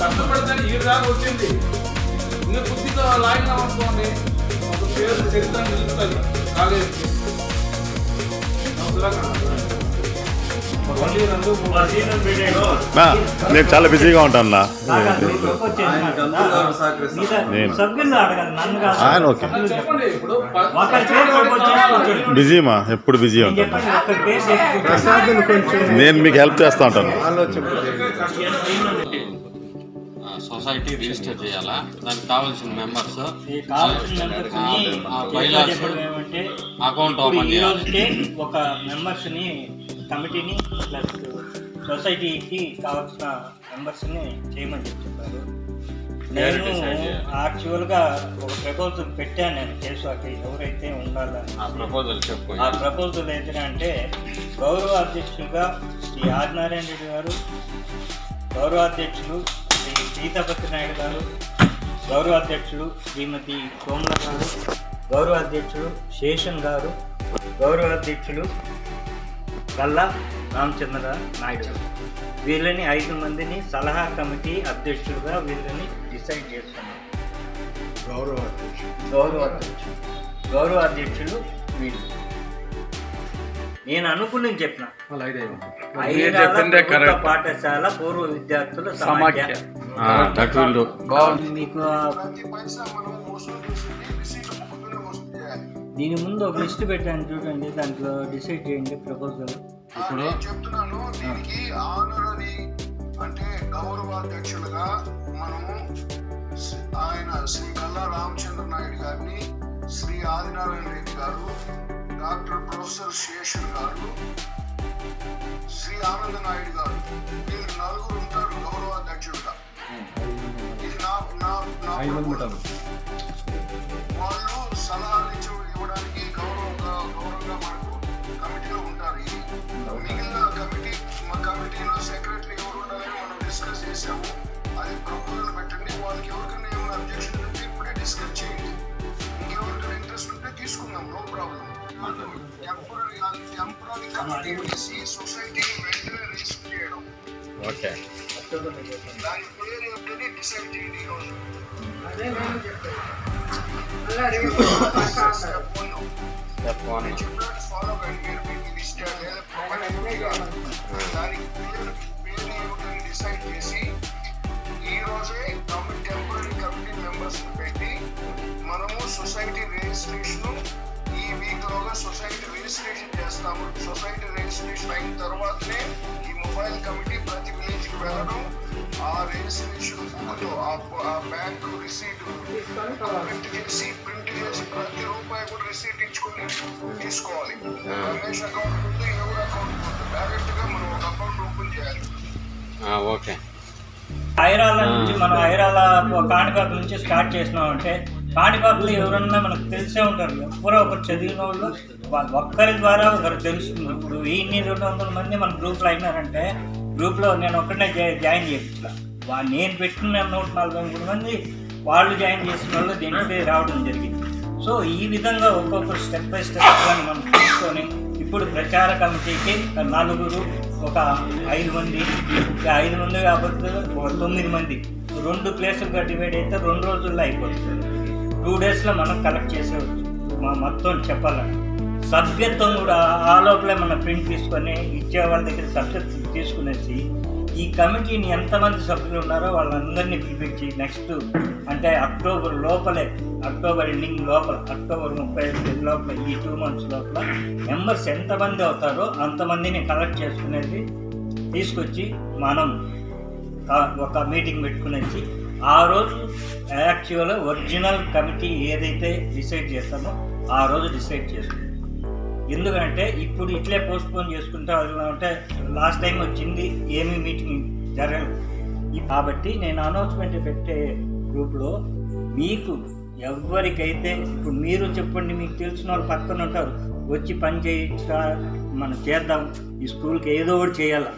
కష్టపడితే ఈ దాకా వచ్చింది. ఇంకా కొద్దిగా లాగినా అనుకోండి, ఒక పేరు చరిత్ర నిలుస్తుంది కాలేజీకి. నేను చాలా బిజీగా ఉంటాను. బిజీమా ఎప్పుడు బిజీ ఉంటాను. నేను మీకు హెల్ప్ చేస్తూ ఉంటాను. సొసైటీ రిజిస్టర్ చేయాలా, దానికి కావాల్సిన మెంబర్స్ అకౌంట్ ఓపెన్ చేయాలి. ఒక మెంబర్స్ని కమిటీని ప్లస్ సొసైటీకి కావాల్సిన మెంబర్స్ని చేయమని చెప్పారు. నేను యాక్చువల్గా ఒక ప్రపోజల్ పెట్టాను. నేను కేసుకి ఎవరైతే ఉండాలని ఆ ప్రపోజల్ చెప్పు. ఆ ప్రపోజల్ ఏంటంటే గౌరవ అధ్యక్షులుగా శ్రీ ఆదినారాయణ రెడ్డి గారు, గౌరవ అధ్యక్షులు శ్రీ సీతాపతి నాయుడు గారు, గౌరవ అధ్యక్షుడు శ్రీమతి కోమల గారు, గౌరవ అధ్యక్షుడు శేషన్ గారు, గౌరవ అధ్యక్షుడు గల్లా రామచంద్ర నాయుడు గారు, వీళ్ళని 5 మందిని సలహా కమిటీ అధ్యక్షులుగా వీళ్ళని డిసైడ్ చేస్తున్నాం. గౌరవ అధ్యక్షులు వీళ్ళు. నేను అనుకుని చెప్పిన పాఠశాల పూర్వ విద్యార్థుల సమాఖ్య. మీకు దీని ముందు ఒక లిస్ట్ పెట్టాను చూడండి, దాంట్లో డిసైడ్ చేయండి ప్రపోజల్. ఇప్పుడు చెప్తున్నాను దీనికి ఆనరరీ అంటే గౌరవాధ్యక్షులుగా మనము ఆయన శ్రీ గల్లా రామచంద్ర నాయుడు గారిని, శ్రీ ఆదినారాయణ రెడ్డి గారు, డాక్టర్ ప్రొఫెసర్ శేషన్ గారు, శ్రీ ఆనంద నాయుడు గారు, వీళ్ళు నలుగురు ఉంటారు గౌరవాధ్యక్షుడుగా. ఇది వాళ్ళు సలహాలు ఇవ్వడానికి గౌరవంగా మనకు కమిటీలో ఉంటారు. మిగిలిన కమిటీలో సెక్రటరీ ఎవరు ఉండాలని మనం డిస్కస్ చేసాము. అది ప్రపోజల్ పెట్టండి. వాళ్ళకి ఎవరికైనా ఏమైనా అబ్జెక్షన్ ఉంటే ఇప్పుడే డిస్కస్ చేయండి. ఇంకెవరికైనా ఇంట్రెస్ట్ ఉంటే తీసుకుందాం, నో ప్రాబ్లం. టెంపరీ కమిటీ వేసి సొసైటీని వెంటనే రిజిస్టర్ చేయడం. ఓకే, దాని పేరు ఏంటని డిసైడ్ చేయండి ఈరోజు. ఫాలో అవ్వండి. దానికి పేరు ఏమిటని డిసైడ్ చేసి ఈ రోజే టెంపరీ కమిటీ మెంబర్స్ పెట్టి మనము సొసైటీ రిజిస్ట్రేషన్ ఈ వీక్ లోగా సొసైటీ రిజిస్ట్రేషన్ చేస్తాము. సొసైటీ రిజిస్ట్రేషన్ అయిన తర్వాతనే ఈ మొబైల్ కమిటీ ప్రతి విలేజ్ కి వెళ్ళడం, ఆ రిజిస్ట్రేషన్ ఆ బ్యాంక్ రిసీట్ ప్రింట్ చేసి ప్రతి రూపాయి కూడా రిసీట్ ఇచ్చుకుని తీసుకోవాలి. రమేష్ అకౌంట్ ముందు ఎవరు అకౌంట్ ముందు డైరెక్ట్ గా మనం ఒక అకౌంట్ ఓపెన్ చేయాలి. ఓకే, ఐరాల నుంచి మనం ఐరాల కాణిపాకు నుంచి స్టార్ట్ చేసినామంటే కాణిపాకులో ఎవరన్నా మనకు తెలిసే ఉంటారు. ఎవరో ఒకరు చదివిన వాళ్ళు ఒక్కరి ద్వారా ఒకరు తెలుస్తుంది. ఇప్పుడు 200 మంది మన గ్రూప్లో అయినారంటే గ్రూప్లో నేను ఒక్కడనే జాయిన్ చేయించా. నేను పెట్టిన 143 మంది వాళ్ళు జాయిన్ చేసిన వాళ్ళు దీనికి రావడం జరిగింది. సో ఈ విధంగా ఒక్కొక్కరు స్టెప్ బై స్టెప్ మనం తీసుకొని ఇప్పుడు ప్రచార కమిటీకి 4, ఒక 5 మంది, 5 మంది కాబట్టి ఒక 9 మంది 2 ప్లేసులుగా డివైడ్ అయితే 2 రోజుల్లో అయిపోతుంది. 2 డేస్లో మనం కలెక్ట్ చేసేవచ్చు. మొత్తం చెప్పాలంటే సభ్యత్వం కూడా ఆ లోపలే మనం ప్రింట్ తీసుకొని ఇచ్చే వాళ్ళ దగ్గర సభ్యత్వం తీసుకునేసి ఈ కమిటీని ఎంతమంది సభ్యులు ఉన్నారో వాళ్ళందరినీ పిలిపించి నెక్స్ట్ అంటే అక్టోబర్ లోపలే, అక్టోబర్ ఎండింగ్ లోపల, అక్టోబర్ 35 లోపల, ఈ 2 months లోపల మెంబర్స్ ఎంతమంది అవుతారో అంతమందిని కలెక్ట్ చేసుకునేది తీసుకొచ్చి మనం ఒక మీటింగ్ పెట్టుకునేసి ఆ రోజు యాక్చువల్ ఒరిజినల్ కమిటీ ఏదైతే డిసైడ్ చేస్తామో ఆ రోజు డిసైడ్ చేసుకుంటాం. ఎందుకంటే ఇప్పుడు ఇట్లే పోస్ట్పోన్ చేసుకుంటా అంటే లాస్ట్ టైం వచ్చింది ఏమీ మీటింగ్ జరగలేదు. కాబట్టి నేను అనౌన్స్మెంట్ పెట్టే గ్రూప్లో మీకు ఎవరికైతే ఇప్పుడు మీరు చెప్పండి, మీకు తెలిసిన వాళ్ళు పక్కన ఉంటారు, వచ్చి పని చేయించా మనం చేద్దాం, ఈ స్కూల్కి ఏదో ఒకటి చేయాలి,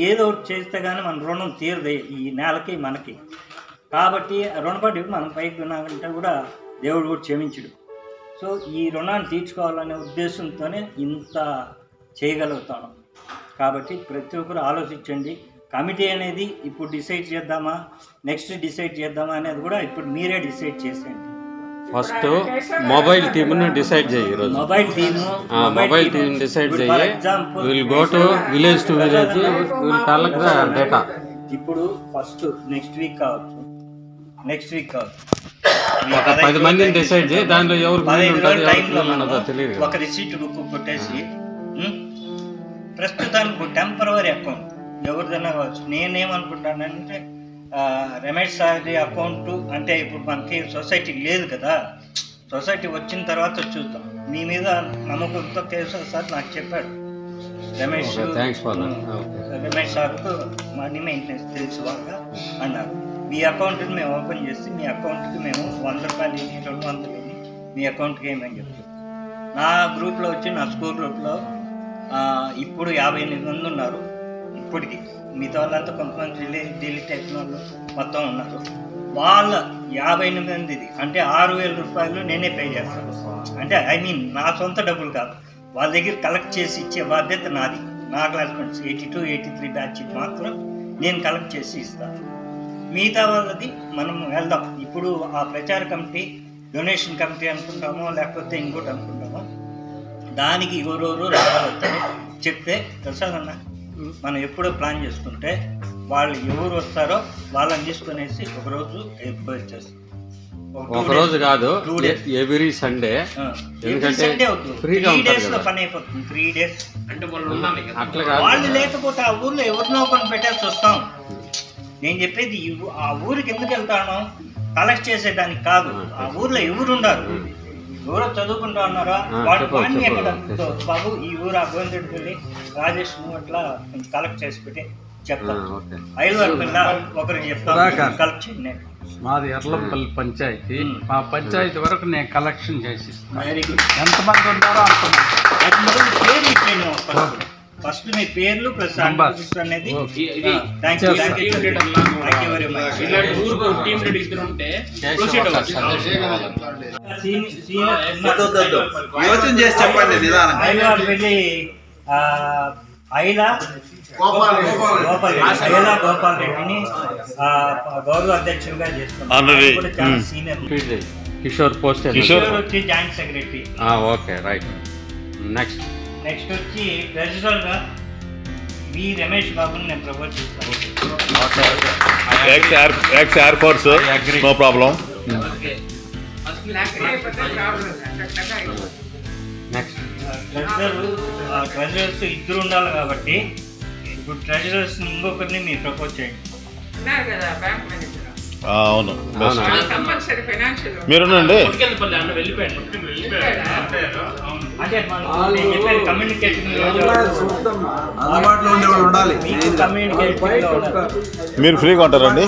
ఏదో ఒకటి చేస్తే కానీ మన రుణం తీరదు ఈ నెలకి మనకి. కాబట్టి రుణపడి మనం పైకి వినాలంటే కూడా దేవుడు కూడా క్షమించడు. సో ఈ రుణాన్ని తీర్చుకోవాలనే ఉద్దేశంతోనే ఇంత చేయగలుగుతాను. కాబట్టి ప్రతి ఒక్కరు ఆలోచించండి. కమిటీ అనేది ఇప్పుడు డిసైడ్ చేద్దామా, నెక్స్ట్ డిసైడ్ చేద్దామా అనేది కూడా ఇప్పుడు మీరే డిసైడ్ చేసేయండి. ఫస్ట్ మొబైల్ టీమ్ను డిసైడ్ చేయి. ఈరోజు మొబైల్ టీమ్ డిసైడ్ చేయి. Will go to village will collect the data. ఇప్పుడు ఫస్ట్ నెక్స్ట్ వీక్ కావచ్చు, ఒక 10 మందిని డిసైడ్ చేయి. దానిలో ఎవరు తెలియదు. ఒక రిసీట్ బుక్ కొట్టేసి ప్రస్తుతానికి టెంపరవరీ అకౌంట్ ఎవరిదైనా కావచ్చు. నేనేమనుకుంటానంటే రమేష్ సార్ అకౌంట్ అంటే ఇప్పుడు మనకి సొసైటీ లేదు కదా, సొసైటీ వచ్చిన తర్వాత చూద్దాం. మీ మీద నమ్మకంతో కేశవ్ సార్ నాకు చెప్పాడు, రమేష్ సార్కు మనీ మెయింటెనెన్స్ తెలుసు బాగా అన్నారు. మీ అకౌంట్ని మేము ఓపెన్ చేసి మీ అకౌంట్కి మేము 100 రూపాయలు 200 మీ అకౌంట్కి ఏమని చెప్తాం. నా గ్రూప్లో వచ్చి నా స్కూల్ గ్రూప్లో ఇప్పుడు 58 మంది ఉన్నారు. ఇప్పటికి మిగతా వాళ్ళంతా కొంతమంది డిలీట్ అయిన వాళ్ళు మొత్తం ఉన్నారు. వాళ్ళ 58 మందిది అంటే 6,000 రూపాయలు నేనే పే చేస్తాను. అంటే నా సొంత డబ్బులు కాదు, వాళ్ళ దగ్గర కలెక్ట్ చేసి ఇచ్చే బాధ్యత నాది. నా క్లాస్మేట్స్ 82, 83 బ్యాచ్ మాత్రం నేను కలెక్ట్ చేసి ఇస్తాను. మిగతా వాళ్ళది మనం వెళ్దాం. ఇప్పుడు ఆ ప్రచార కమిటీ డొనేషన్ కమిటీ అనుకుంటామో లేకపోతే ఇంకోటి అనుకుంటామో, దానికి ఎవరెవరు రావాలని చెప్తే ప్రసాదన్న మనం ఎప్పుడో ప్లాన్ చేసుకుంటే వాళ్ళు ఎవరు వస్తారో వాళ్ళని తీసుకునేసి ఒకరోజు వచ్చేస్తాం. ఒక రోజు కాదు, ఎవ్రీ సండే. ఎందుకంటే ఫ్రీగా ఉంటుంది. పని అయిపోతుంది 3 days. అంటే వాళ్ళు లేకపోతే ఆ ఊర్లో ఎవరినో ఒకరిని పెట్టేసి వస్తాం. నేను చెప్పేది ఆ ఊరికి ఎందుకు వెళ్తాను, కలెక్ట్ చేసేదానికి కాదు. ఆ ఊర్లో ఎవరు ఉండరు, ఎవరో చదువుకుంటా ఉన్నారా వాడిని ఎక్కడ బాబు ఈ ఊరు ఆ గోవిందుడికి రాజేష్ నువ్వు అట్లా కలెక్ట్ చేసి పెట్టి చెప్తాను 5 వరకు ఒకరికి చెప్తాను కలెక్ట్ చేయండి. మాది ఎర్లంపల్లి పంచాయతీ. మా పంచాయతీ వరకు నేను కలెక్షన్ చేసి ఇస్తాను. ఎంతమంది ఉన్నారో అంతమంది ఫస్ట్ మీ పేర్లు ప్లస్ అనేది గోపాల్ రెడ్డిని గౌరవ అధ్యక్షులుగా చేస్తున్నాం. కిషోర్ పోస్ట్ వచ్చి joint secretary. Okay right. Next వచ్చి ట్రెజరర్ గా వి రమేష్ బాబుని నేను ప్రపోజ్ చేస్తాను. Air force no problem. Next treasurers ఇద్దరు ఉండాలి కాబట్టి ఇప్పుడు ట్రెజరర్స్ ఇంకొకరిని మీరు ప్రపోజ్ చేయండి. అవును మీరునండి. మీరు ఫ్రీగా ఉంటారండి.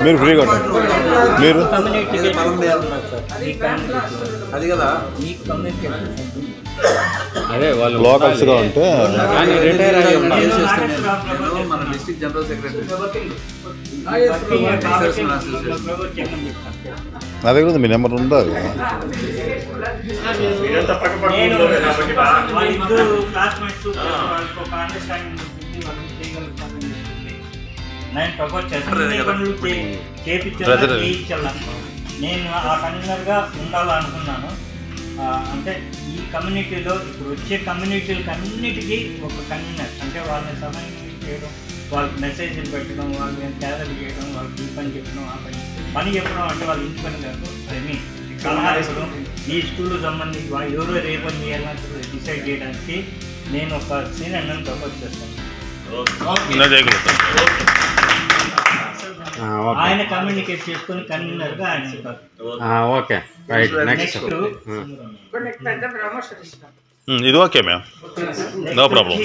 మీరు ఫ్రీగా ఉంటారు. మీరు అది కదా అదే వాళ్ళు లోకల్స్ గా ఉంటే మన డిస్ట్రిక్ట్ జనరల్ సెక్రటరీ నా దగ్గర ఉంది. మీ నెంబర్ ఉందా? నేను ప్రపోజ్ చేస్తాను. నేను ఆ కన్వీనర్గా ఉండాలనుకున్నాను. అంటే ఈ కమ్యూనిటీలో ఇప్పుడు వచ్చే కమ్యూనిటీలకు అన్నిటికీ ఒక కన్వీనర్ అంటే వాళ్ళని సమన్వయం చేయడం, వాళ్ళకి మెసేజ్లు పెట్టడం, వాళ్ళని క్యాదర్ చేయడం, వాళ్ళకి ఈ పని చెప్పడం, ఆ పని చెప్పడం అంటే వాళ్ళు ఇంటి పని కాదు. ఐ సలహా ఇవ్వడం, ఈ స్కూల్కి సంబంధించి ఎవరో ఏ పని చేయాలని డిసైడ్ చేయడానికి నేను ఒక సీనియర్ నన్ను ప్రపోజ్ చేస్తాను. ఆయన కమ్యూనికేట్ చేసుకుని కన్వీనర్గా ఆయన. Okay right. నెక్స్ట్ ఇది ఓకే మ్యామ్, నో ప్రాబ్లం.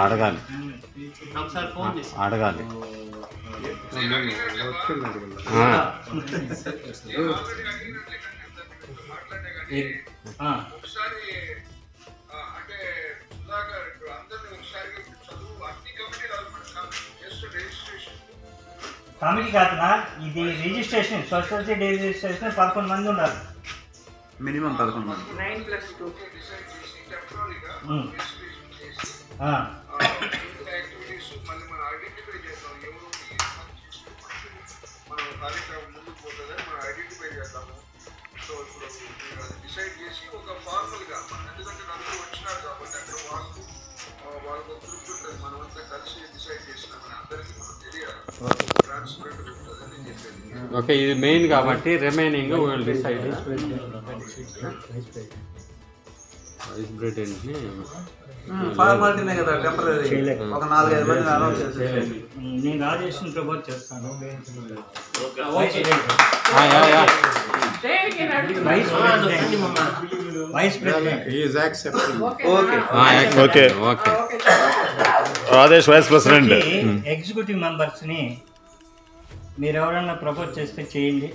అడగాలి అడగాలి. కమిటీ కాదునా, ఇది రిజిస్ట్రేషన్ సొసైటీ రిజిస్ట్రేషన్ 11 మంది ఉన్నారు. మినిమం 11 మంది. 9+2. ఓకే ఇది మెయిన్ కాబట్టి remaining will decide. Vice president ని ఫార్మాలిటీనే కదా, టెంపరరీ ఒక 4-5 మంది అనౌన్స్ చేసేసి నేను రాజేష్ని ప్రపోజ్ చేస్తాను. Vice president is accepting. Okay okay Rajesh vice president. Executive మెంబర్స్ని మీరు ఎవరైనా ప్రపోజ్ చేస్తే చేయండి.